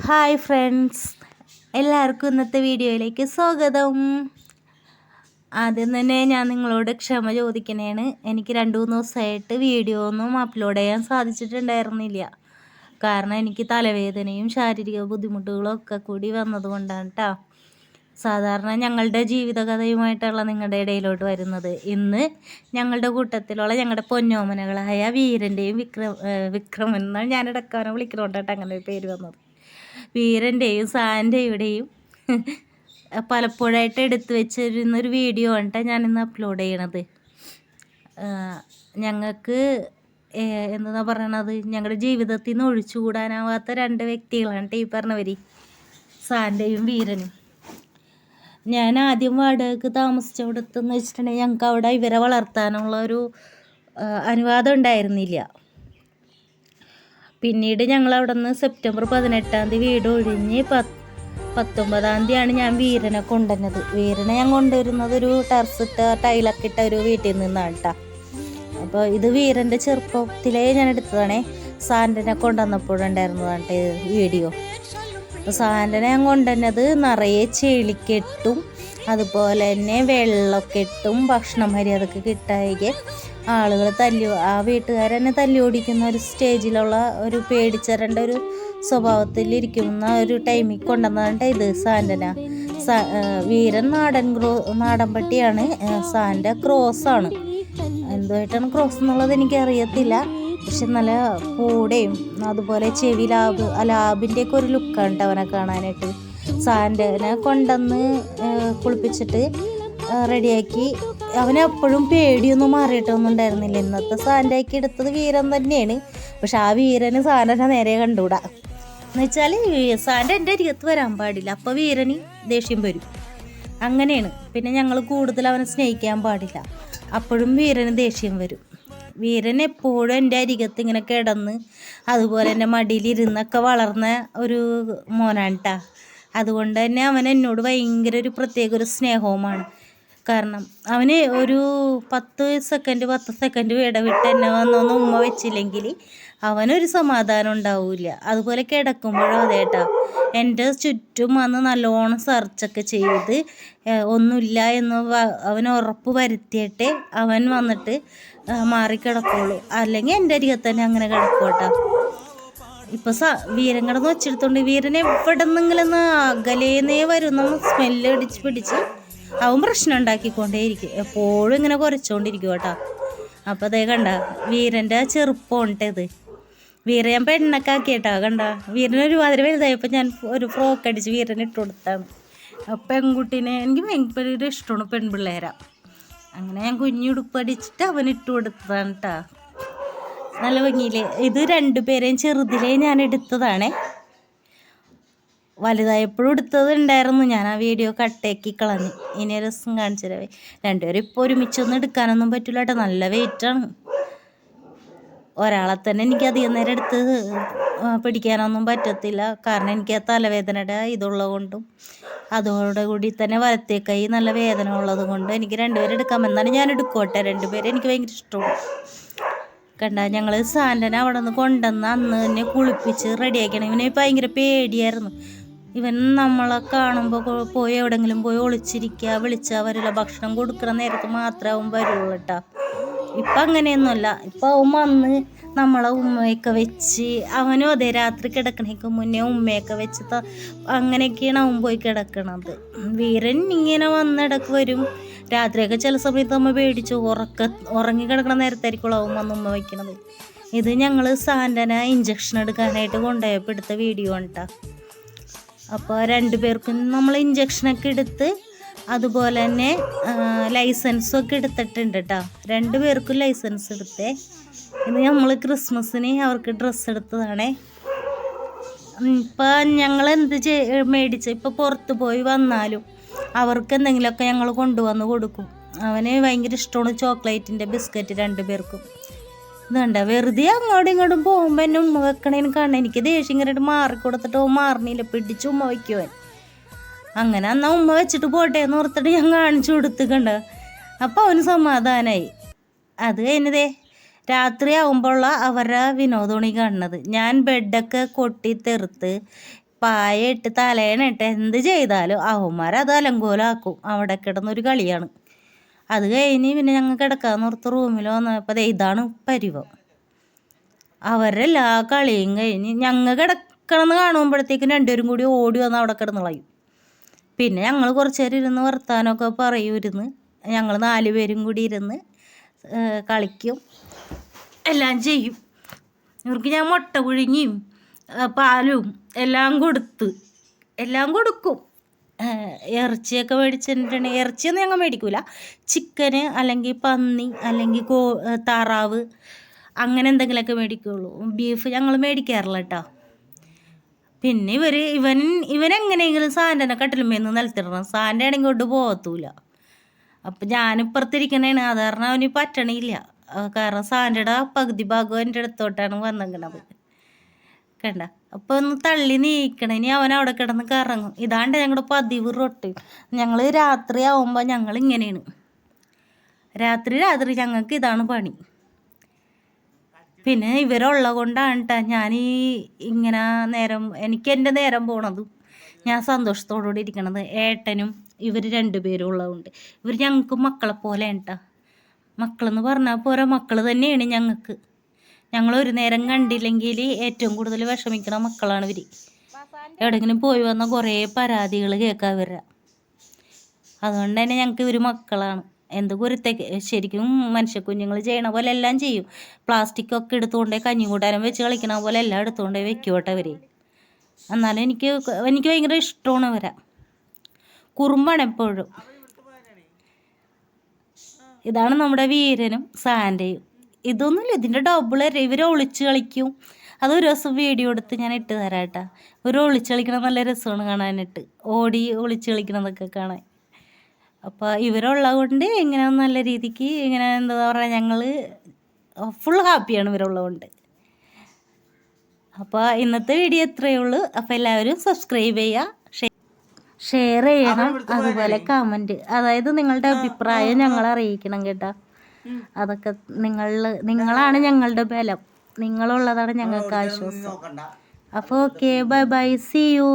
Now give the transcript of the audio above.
Hi friends, എല്ലാവർക്കും ഇന്നത്തെ വീഡിയോയിലേക്ക് സ്വാഗതം. ആദ്യം തന്നെ ഞാൻ നിങ്ങളോട് ക്ഷമ ചോദിക്കണേണ്. എനിക്ക് 2-3 ദിവസമായിട്ട് വീഡിയോ ഒന്നും അപ്ലോഡ് ചെയ്യാൻ സാധിച്ചിട്ടുണ്ടായിരുന്നില്ല. കാരണം എനിക്ക് തലവേദനയും ശാരീരിക ബുദ്ധിമുട്ടുകളും ഒക്കെ കൂടി വന്നതുകൊണ്ടാണ് കേട്ടോ. സാധാരണ ഞങ്ങളുടെ ജീവിതകഥയുമായിട്ടുള്ള നിങ്ങളുടെ ഇടയിലോട്ട് വരുന്നത്. ഇന്ന് ഞങ്ങളുടെ കൂട്ടത്തിലുള്ള ഞങ്ങളുടെ പൊന്നോമനകളായ വീരൻ്റെയും വിക്രമൻ എന്നാണ് ഞാൻ ഇടക്കാനെ വിളിക്കണോണ്ടായിട്ട് അങ്ങനെ ഒരു പേര് വന്നത്. വീരൻ്റെയും സാൻ്റെയുടെയും പലപ്പോഴായിട്ട് എടുത്തു വെച്ചിരുന്നൊരു വീഡിയോ ആണ് ഞാനിന്ന് അപ്ലോഡ് ചെയ്യണത്. ഞങ്ങൾക്ക് എന്താ പറയണത്, ഞങ്ങളുടെ ജീവിതത്തിൽ നിന്ന് ഒഴിച്ചുകൂടാനാവാത്ത 2 വ്യക്തികളാണ് ഈ പറഞ്ഞവർ, സാൻ്റെയും വീരനും. ഞാൻ ആദ്യം വാടകയ്ക്ക് താമസിച്ചവിടത്തെന്ന് വെച്ചിട്ടുണ്ടെങ്കിൽ ഞങ്ങൾക്ക് അവിടെ ഇവരെ വളർത്താനുള്ള ഒരു അനുവാദം ഉണ്ടായിരുന്നില്ല. പിന്നീട് ഞങ്ങൾ അവിടെ നിന്ന് സെപ്റ്റംബർ 18-ാം തീയതി വീട് ഒഴിഞ്ഞ് 19-ാം തീയതിയാണ് ഞാൻ വീരനെ കൊണ്ടുവന്നത്. വീരനെ ഞാൻ കൊണ്ടുവരുന്നത് ഒരു ടെറസിട്ട ടൈലൊക്കെ ഇട്ട ഒരു വീട്ടിൽ നിന്നാണ് കേട്ടോ. അപ്പോൾ ഇത് വീരൻ്റെ ചെറുപ്പത്തിലേ ഞാൻ എടുത്തതാണേ. സാൻ്റനെ കൊണ്ടുവന്നപ്പോഴുണ്ടായിരുന്നതാണ് വീഡിയോ. അപ്പോൾ സാൻ്റനെ ഞാൻ കൊണ്ടുവന്നത് നിറയെ ചെളിക്കെട്ടും അതുപോലെ തന്നെ വെള്ളക്കെട്ടും ഭക്ഷണം മര്യാദക്ക് കിട്ടാതെ ആളുകൾ ആ വീട്ടുകാരെന്നെ തല്ലി ഓടിക്കുന്ന ഒരു സ്റ്റേജിലുള്ള ഒരു പേടിച്ചരണ്ട ഒരു സ്വഭാവത്തിലിരിക്കുന്ന ഒരു ടൈമിൽ കൊണ്ടുവന്നതാണ് ഇത് സാൻ്റന. വീരൻ നാടൻ പട്ടിയാണ്, സാൻ്റെ ക്രോസാണ്. എന്തുമായിട്ടാണ് ക്രോസ് എന്നുള്ളത് എനിക്കറിയത്തില്ല. പക്ഷെ നല്ല കൂടെയും അതുപോലെ ചെവി ലാബിൻ്റെയൊക്കെ ഒരു ലുക്കാണ് അവനെ കാണാനായിട്ട്. സാൻ്റനെ കൊണ്ടുവന്ന് കുളിപ്പിച്ചിട്ട് റെഡിയാക്കി. അവനെപ്പോഴും പേടിയൊന്നും മാറിയിട്ടൊന്നും ഉണ്ടായിരുന്നില്ല. ഇന്നത്തെ സാൻ്റെയൊക്കെ എടുത്തത് വീരൻ തന്നെയാണ്. പക്ഷെ ആ വീരന് സാൻ്റനെ നേരെ കണ്ടുകൂടാ. എന്നുവെച്ചാൽ സാൻ്റ എൻ്റെ അരികത്ത് വരാൻ പാടില്ല, അപ്പോൾ വീരന് ദേഷ്യം വരും. അങ്ങനെയാണ്. പിന്നെ ഞങ്ങൾ കൂടുതൽ അവനെ സ്നേഹിക്കാൻ പാടില്ല, അപ്പോഴും വീരന് ദേഷ്യം വരും. വീരൻ എപ്പോഴും എൻ്റെ അരികത്ത് ഇങ്ങനെ കിടന്ന് അതുപോലെ എൻ്റെ മടിയിലിരുന്നൊക്കെ വളർന്ന ഒരു മോനാണ് കേട്ടോ. അതുകൊണ്ട് തന്നെ അവൻ എന്നോട് ഭയങ്കര ഒരു പ്രത്യേക ഒരു സ്നേഹവുമാണ്. കാരണം അവന് ഒരു 10 സെക്കൻഡ് ഇടവിട്ട് എന്നെ വന്നൊന്ന് ഉമ്മ വെച്ചില്ലെങ്കിൽ അവനൊരു സമാധാനം ഉണ്ടാവില്ല. അതുപോലെ കിടക്കുമ്പോഴും അതേ കേട്ടോ, എൻ്റെ ചുറ്റും വന്ന് നല്ലോണം സെർച്ചൊക്കെ ചെയ്ത് ഒന്നുമില്ല എന്ന് അവൻ ഉറപ്പ് വരുത്തിയിട്ടേ അവൻ വന്നിട്ട് മാറിക്കിടക്കുള്ളൂ. അല്ലെങ്കിൽ എൻ്റെ അരികത്ത് തന്നെ അങ്ങനെ കിടക്കും കേട്ടോ. ഇപ്പോൾ വീരൻ കിടന്ന് വെച്ചെടുത്തോണ്ട് വീരൻ എവിടെ നിന്നെങ്കിലും അകലേന്നേ വരുന്ന സ്മെല്ല് പിടിച്ച് അവൻ പ്രശ്നം ഉണ്ടാക്കിക്കൊണ്ടേയിരിക്കും. എപ്പോഴും ഇങ്ങനെ കുറച്ചുകൊണ്ടിരിക്കും കേട്ടോ. അപ്പോൾ അതേ കണ്ട വീരൻ്റെ ചെറുപ്പമുണ്ട് ഇത്. വീരൻ ഞാൻ പെണ്ണൊക്കെ ആക്കിയിട്ടാ കണ്ട. വീരന് ഒരുമാതിരി വലുതായപ്പോൾ ഞാൻ ഒരു ഫ്രോക്ക് അടിച്ച് വീരന് ഇട്ട് കൊടുത്താണ്. പെൺകുട്ടീനെ എനിക്ക് ഭയങ്കര ഇഷ്ടമാണ് പെൺപിള്ളേരാ. അങ്ങനെ ഞാൻ കുഞ്ഞുടുപ്പടിച്ചിട്ട് അവൻ ഇട്ട് കൊടുത്തതാണ് കേട്ടോ. നല്ല ഭംഗിയില്ലേ. ഇത് 2 പേരെയും ചെറുതിലേ ഞാൻ എടുത്തതാണേ. വലുതായപ്പോഴും എടുത്തതുണ്ടായിരുന്നു. ഞാൻ ആ വീഡിയോ കട്ടേക്കി കളഞ്ഞു. ഇനി ഒരു ദിവസം കാണിച്ചു തരാവേ. 2 പേരും ഇപ്പോൾ ഒരുമിച്ചൊന്നും എടുക്കാനൊന്നും പറ്റില്ല കേട്ടോ, നല്ല വെയിറ്റാണ്. ഒരാളെ തന്നെ എനിക്ക് അധികം നേരം എടുത്ത് പിടിക്കാനൊന്നും പറ്റത്തില്ല. കാരണം എനിക്ക് ആ തലവേദനയുടെ ഇതുള്ളത് കൊണ്ടും അതോടുകൂടി തന്നെ വലത്തേ കൈ നല്ല വേദന ഉള്ളത് കൊണ്ടും എനിക്ക് 2 പേരെ എടുക്കാമെന്നാണ് ഞാൻ എടുക്കോട്ടെ. 2 പേരെ എനിക്ക് ഭയങ്കര ഇഷ്ടമാണ്. കണ്ട, ഞങ്ങൾ സാൻ്റനെ അവിടെ നിന്ന് കൊണ്ടുവന്ന് അന്ന് തന്നെ കുളിപ്പിച്ച് റെഡിയാക്കണം. ഇവനെ ഭയങ്കര പേടിയായിരുന്നു. ഇവൻ നമ്മളെ കാണുമ്പോൾ പോയി എവിടെയെങ്കിലും പോയി ഒളിച്ചിരിക്കുക, വിളിച്ചാൽ വരില്ല. ഭക്ഷണം കൊടുക്കുന്ന നേരത്ത് മാത്രമേ അവൻ വരുള്ളൂ കേട്ടോ. ഇപ്പം അങ്ങനെയൊന്നുമല്ല. ഇപ്പം അവൻ വന്ന് നമ്മളെ ഉമ്മയൊക്കെ വെച്ച്, അവനും അതെ രാത്രി കിടക്കണേക്ക് മുന്നേ ഉമ്മയൊക്കെ വെച്ച് അങ്ങനെയൊക്കെയാണ് അവൻ പോയി കിടക്കണത്. വീരൻ ഇങ്ങനെ വന്നിടക്ക് വരും. രാത്രിയൊക്കെ ചില സമയത്ത് അമ്മ പേടിച്ചു ഉറങ്ങി കിടക്കണ നേരത്തായിരിക്കും അവൻ വന്ന് ഉമ്മ വയ്ക്കണത്. ഇത് ഞങ്ങൾ സാൻ്റനെ ഇഞ്ചക്ഷൻ എടുക്കാനായിട്ട് കൊണ്ടുപോയപ്പോൾ എടുത്ത വീഡിയോ ആണ് കേട്ടോ. അപ്പോൾ 2 പേർക്കും നമ്മൾ ഇഞ്ചക്ഷനൊക്കെ എടുത്ത് അതുപോലെ തന്നെ ലൈസൻസൊക്കെ എടുത്തിട്ടുണ്ട് കേട്ടോ. 2 പേർക്കും ലൈസൻസ് എടുത്തേ. ഇത് നമ്മൾ ക്രിസ്മസിന് അവർക്ക് ഡ്രസ്സ് എടുത്തതാണേ. ഇപ്പം ഞങ്ങൾ മേടിച്ച് ഇപ്പോൾ പുറത്ത് പോയി വന്നാലും അവർക്ക് എന്തെങ്കിലുമൊക്കെ ഞങ്ങൾ കൊണ്ടുവന്ന് കൊടുക്കും. അവന് ഭയങ്കര ഇഷ്ടമാണ് ചോക്ലേറ്റിൻ്റെ ബിസ്ക്കറ്റ് 2 പേർക്കും. ഇതുണ്ട, വെറുതെ അങ്ങോട്ടും ഇങ്ങോട്ടും പോകുമ്പോൾ എന്നെ ഉമ്മ വെക്കണേന് കാണാൻ എനിക്ക് ദേഷ്യം കയറിയിട്ട് മാറിക്കൊടുത്തിട്ട് മാറണില്ല, പിടിച്ച് ഉമ്മ വയ്ക്കുവാൻ. അങ്ങനെ എന്നാൽ ഉമ്മ വെച്ചിട്ട് പോട്ടെ എന്ന് ഓർത്തിട്ട് ഞാൻ കാണിച്ചു കൊടുത്ത് കണ്ട. അപ്പോൾ അവന് സമാധാനമായി. അത് കഴിഞ്ഞതേ രാത്രി ആകുമ്പോഴുള്ള അവരുടെ വിനോദമാണ് കാണുന്നത്. ഞാൻ ബെഡൊക്കെ കൊട്ടി തെറുത്ത് പായ ഇട്ട് തലേണിട്ട് എന്ത് ചെയ്താലും അവന്മാരത് അലങ്കോലാക്കും. അവിടെ കിടന്നൊരു കളിയാണ്. അത് കഴിഞ്ഞ് പിന്നെ ഞങ്ങൾ കിടക്കാന്ന് ഓർത്ത് റൂമിൽ വന്നപ്പോൾ ഇതാണ് പരിവം. അവരുടെ എല്ലാ കളിയും കഴിഞ്ഞ് ഞങ്ങൾ കിടക്കണമെന്ന് കാണുമ്പോഴത്തേക്കും രണ്ടുപേരും കൂടി ഓടി വന്ന് അവിടെ കിടന്ന് കളയും. പിന്നെ ഞങ്ങൾ കുറച്ച് നേരം ഇരുന്ന് വർത്താനമൊക്കെ പറയും. ഞങ്ങൾ 4 പേരും കൂടി ഇരുന്ന് കളിക്കും, എല്ലാം ചെയ്യും. ഇവർക്ക് ഞാൻ മുട്ട പുഴുങ്ങിയും പാലും എല്ലാം കൊടുക്കും. ഇറച്ചിയൊക്കെ മേടിച്ചിട്ടുണ്ടെങ്കിൽ ഇറച്ചിയൊന്നും ഞങ്ങൾ മേടിക്കില്ല. ചിക്കന് അല്ലെങ്കിൽ പന്നി അല്ലെങ്കിൽ താറാവ് അങ്ങനെ എന്തെങ്കിലുമൊക്കെ മേടിക്കുകയുള്ളൂ. ബീഫ് ഞങ്ങൾ മേടിക്കാറില്ല കേട്ടോ. പിന്നെ ഇവനെങ്ങനെയെങ്കിലും സാൻഡനെ കട്ടിലുമേന്ന് നിലത്തിടണം. സാൻഡ ആണെങ്കിൽ കൊണ്ട് പോകത്തൂല. അപ്പം ഞാനിപ്പുറത്തിരിക്കണേണ്. അത് കാരണം അവന് പറ്റണില്ല. കാരണം സാൻഡയുടെ പകുതി ഭാഗം എൻ്റെ അടുത്തോട്ടാണ് വന്നിരിക്കണത്. കണ്ട അപ്പോൾ ഒന്ന് തള്ളി നീക്കണം. ഇനി അവൻ അവിടെ കിടന്ന് കറങ്ങും. ഇതാണ്ട് ഞങ്ങളുടെ പതിവ് റൊട്ടീൻ. ഞങ്ങൾ രാത്രി ആവുമ്പോൾ ഞങ്ങൾ ഇങ്ങനെയാണ്. രാത്രി ഞങ്ങൾക്ക് ഇതാണ് പണി. പിന്നെ ഇവരുള്ള കൊണ്ടാണ് കേട്ടോ ഞാൻ ഇങ്ങനെ എനിക്ക് എൻ്റെ നേരം പോണതും ഞാൻ സന്തോഷത്തോടുകൂടി ഇരിക്കണത്. ഏട്ടനും ഇവർ 2 പേരും ഉള്ളതുകൊണ്ട്. ഇവർ ഞങ്ങൾക്ക് മക്കളെ പോലെ കേട്ടോ. മക്കളെന്ന് പറഞ്ഞാൽ പോരാ, മക്കൾ തന്നെയാണ് ഞങ്ങൾക്ക്. ഞങ്ങളൊരു നേരം കണ്ടില്ലെങ്കിൽ ഏറ്റവും കൂടുതൽ വിഷമിക്കണ മക്കളാണ് ഇവർ. എവിടെയെങ്കിലും പോയി വന്ന കുറേ പരാതികൾ കേൾക്കാൻ വരാം. അതുകൊണ്ട് തന്നെ ഞങ്ങൾക്ക് ഇവർ മക്കളാണ്. എന്ത് കുരുത്തൊക്കെ ശരിക്കും മനുഷ്യക്കുഞ്ഞുങ്ങൾ ചെയ്യണ പോലെ എല്ലാം ചെയ്യും. പ്ലാസ്റ്റിക്കൊക്കെ എടുത്തുകൊണ്ടേ കഞ്ഞിക്കൂട്ടാനും വെച്ച് കളിക്കണ പോലെ എല്ലാം എടുത്തുകൊണ്ടേ വെക്കുവട്ടെ ഇവർ. എന്നാലും എനിക്ക് ഭയങ്കര ഇഷ്ടമാണ് അവരെ. കുറുമ്പാണ് എപ്പോഴും. ഇതാണ് നമ്മുടെ വീരനും സാൻഡയും. ഇതൊന്നുമില്ല, ഇതിൻ്റെ ഡബിൾ ഇവർ ഒളിച്ച് കളിക്കും. അതൊരു ദിവസം വീഡിയോ എടുത്ത് ഞാൻ ഇട്ട് തരാം കേട്ടോ. ഇവർ ഒളിച്ച് കളിക്കണം, നല്ല രസമാണ് കാണാനിട്ട്. ഓടി ഒളിച്ച് കളിക്കണതൊക്കെ കാണാൻ. അപ്പോൾ ഇവരുള്ളത് കൊണ്ട് ഇങ്ങനെ നല്ല രീതിക്ക് ഇങ്ങനെ എന്താ പറയുക, ഞങ്ങൾ ഫുൾ ഹാപ്പിയാണ് ഇവരുള്ളത് കൊണ്ട്. അപ്പോൾ ഇന്നത്തെ വീഡിയോ ഇത്രയേ ഉള്ളൂ. അപ്പോൾ എല്ലാവരും സബ്സ്ക്രൈബ് ചെയ്യുക, ഷെയർ ചെയ്യണം, അതുപോലെ കമൻറ്റ്, അതായത് നിങ്ങളുടെ അഭിപ്രായം ഞങ്ങളെ അറിയിക്കണം കേട്ടോ. അതൊക്കെ നിങ്ങളാണ് ഞങ്ങളുടെ ബലം. നിങ്ങളുള്ളതാണ് ഞങ്ങൾക്ക് ആശ്വാസം. അപ്പോൾ okay, bye bye, see U.